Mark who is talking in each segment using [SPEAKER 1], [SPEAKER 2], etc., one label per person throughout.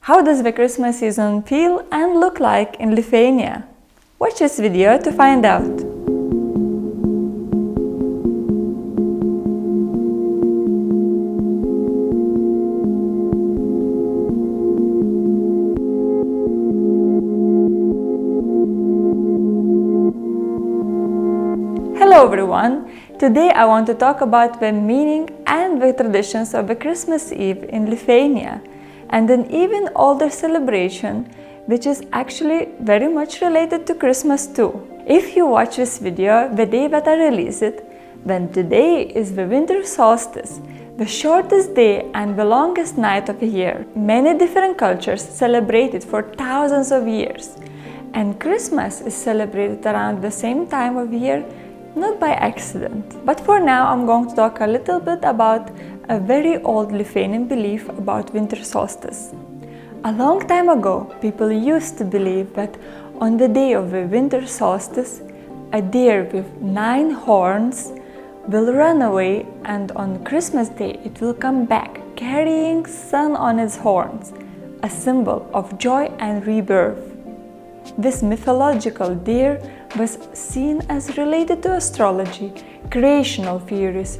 [SPEAKER 1] How does the Christmas season feel and look like in Lithuania? Watch this video to find out. Hello everyone! Today I want to talk about the meaning and the traditions of the Christmas Eve in Lithuania, and an even older celebration which is actually very much related to Christmas too. If you watch this video the day that I release it, then today is the winter solstice, the shortest day and the longest night of the year. Many different cultures celebrate it for thousands of years, and Christmas is celebrated around the same time of year, not by accident. But for now I'm going to talk a little bit about a very old Lithuanian belief about winter solstice. A long time ago, people used to believe that on the day of the winter solstice, a deer with 9 horns will run away, and on Christmas Day it will come back carrying sun on its horns, a symbol of joy and rebirth. This mythological deer was seen as related to astrology, creational theories,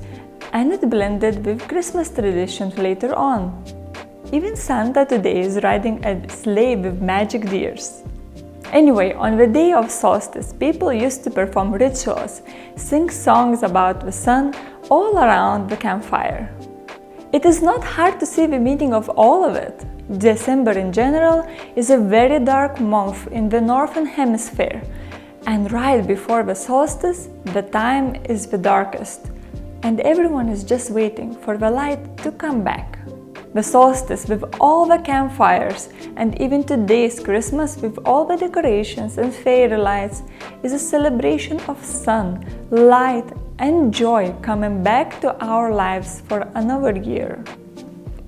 [SPEAKER 1] and it blended with Christmas traditions later on. Even Santa today is riding a sleigh with magic deers. Anyway, on the day of solstice, people used to perform rituals, sing songs about the sun all around the campfire. It is not hard to see the meaning of all of it. December in general is a very dark month in the northern hemisphere, and right before the solstice, the time is the darkest, and everyone is just waiting for the light to come back. The solstice with all the campfires, and even today's Christmas with all the decorations and fairy lights, is a celebration of sun, light, and joy coming back to our lives for another year.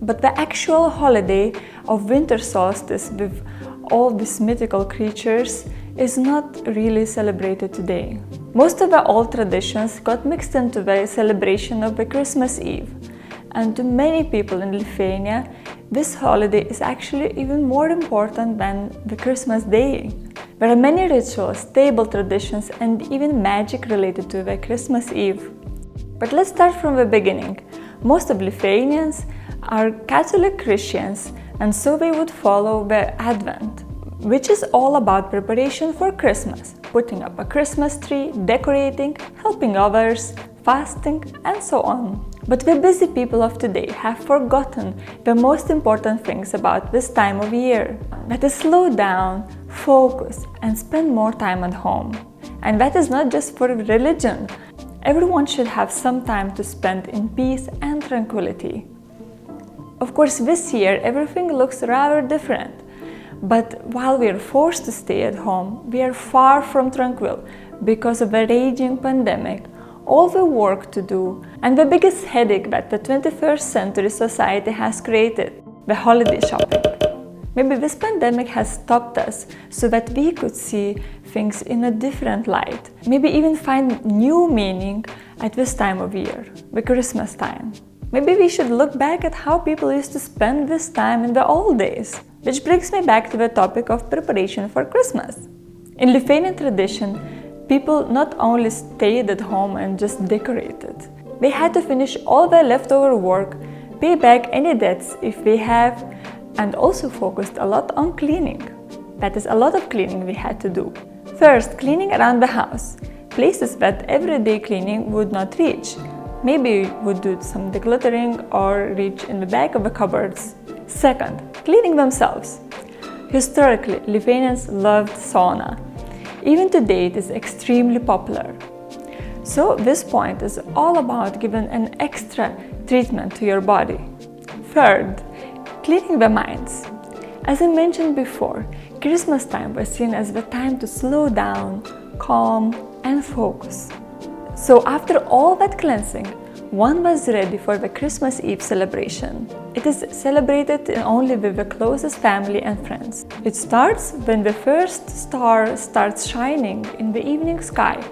[SPEAKER 1] But the actual holiday of winter solstice with all these mythical creatures is not really celebrated today. Most of the old traditions got mixed into the celebration of the Christmas Eve, and to many people in Lithuania, this holiday is actually even more important than the Christmas Day. There are many rituals, table traditions, and even magic related to the Christmas Eve. But let's start from the beginning. Most of Lithuanians are Catholic Christians, and so they would follow the Advent, which is all about preparation for Christmas, putting up a Christmas tree, decorating, helping others, fasting, and so on. But the busy people of today have forgotten the most important things about this time of year. That is slow down, focus, and spend more time at home. And that is not just for religion. Everyone should have some time to spend in peace and tranquility. Of course, this year everything looks rather different. But while we are forced to stay at home, we are far from tranquil because of a raging pandemic, all the work to do, and the biggest headache that the 21st century society has created, the holiday shopping. Maybe this pandemic has stopped us so that we could see things in a different light, maybe even find new meaning at this time of year, the Christmas time. Maybe we should look back at how people used to spend this time in the old days. Which brings me back to the topic of preparation for Christmas. In Lithuanian tradition, people not only stayed at home and just decorated. They had to finish all their leftover work, pay back any debts if they have, and also focused a lot on cleaning. That is a lot of cleaning they had to do. First, cleaning around the house, places that everyday cleaning would not reach. Maybe would do some decluttering or reach in the back of the cupboards. Second, cleaning themselves. Historically, Lithuanians loved sauna. Even today it is extremely popular. So this point is all about giving an extra treatment to your body. Third, cleaning the minds. As I mentioned before, Christmas time was seen as the time to slow down, calm, and focus. So after all that cleansing, one was ready for the Christmas Eve celebration. It is celebrated only with the closest family and friends. It starts when the first star starts shining in the evening sky,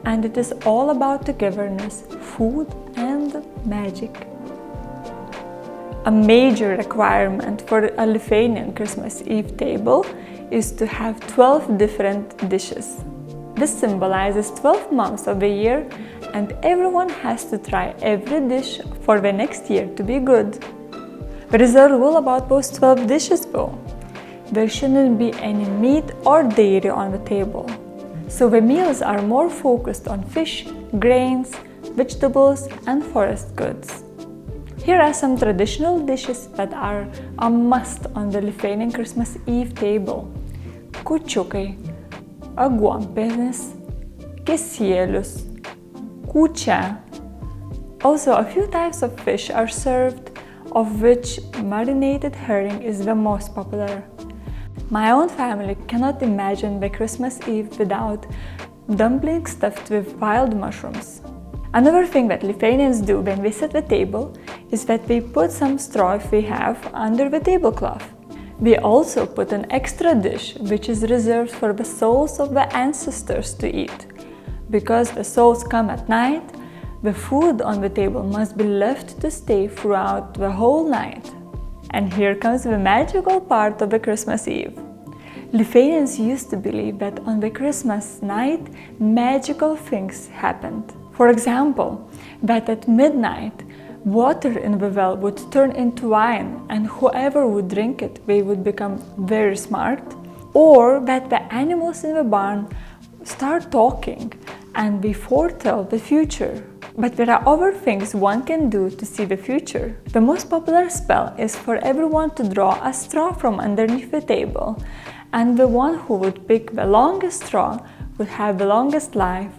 [SPEAKER 1] and it is all about togetherness, food, and magic. A major requirement for a Lithuanian Christmas Eve table is to have 12 different dishes. This symbolizes 12 months of the year, and everyone has to try every dish for the next year to be good. There is a rule about those 12 dishes though. There shouldn't be any meat or dairy on the table. So the meals are more focused on fish, grains, vegetables, and forest goods. Here are some traditional dishes that are a must on the Lithuanian Christmas Eve table. Kūčiukai, aguonpienis, kisielius, kūčia. Also, a few types of fish are served, of which marinated herring is the most popular. My own family cannot imagine the Christmas Eve without dumplings stuffed with wild mushrooms. Another thing that Lithuanians do when we set the table is that we put some straw, if we have, under the tablecloth. We also put an extra dish which is reserved for the souls of the ancestors to eat. Because the souls come at night, the food on the table must be left to stay throughout the whole night. And here comes the magical part of the Christmas Eve. Lithuanians used to believe that on the Christmas night, magical things happened. For example, that at midnight, water in the well would turn into wine, and whoever would drink it, they would become very smart. Or that the animals in the barn start talking and they foretell the future. But there are other things one can do to see the future. The most popular spell is for everyone to draw a straw from underneath the table, and the one who would pick the longest straw would have the longest life,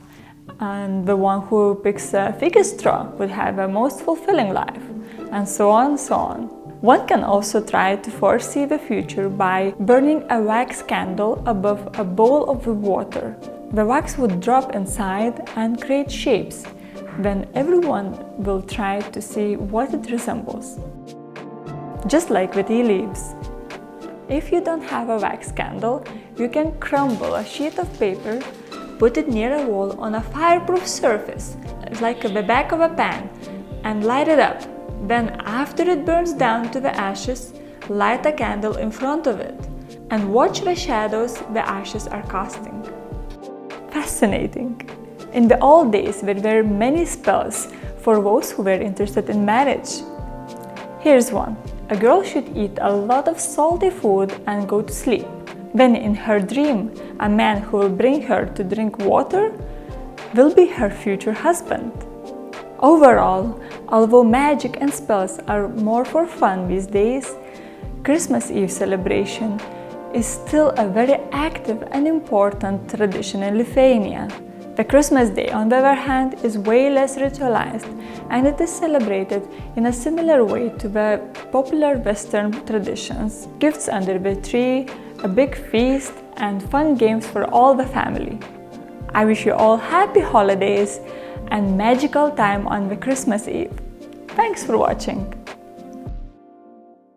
[SPEAKER 1] and the one who picks the thickest straw would have a most fulfilling life, and so on and so on. One can also try to foresee the future by burning a wax candle above a bowl of water. The wax would drop inside and create shapes. Then everyone will try to see what it resembles. Just like with tea leaves. If you don't have a wax candle, you can crumble a sheet of paper, put it near a wall on a fireproof surface, like the back of a pan, and light it up. Then after it burns down to the ashes, light a candle in front of it and watch the shadows the ashes are casting. Fascinating! In the old days, there were many spells for those who were interested in marriage. Here's one. A girl should eat a lot of salty food and go to sleep. Then in her dream, a man who will bring her to drink water will be her future husband. Overall, although magic and spells are more for fun these days, Christmas Eve celebration is still a very active and important tradition in Lithuania. The Christmas Day, on the other hand, is way less ritualized, and it is celebrated in a similar way to the popular Western traditions. Gifts under the tree, a big feast, and fun games for all the family. I wish you all happy holidays and magical time on the Christmas Eve. Thanks for watching!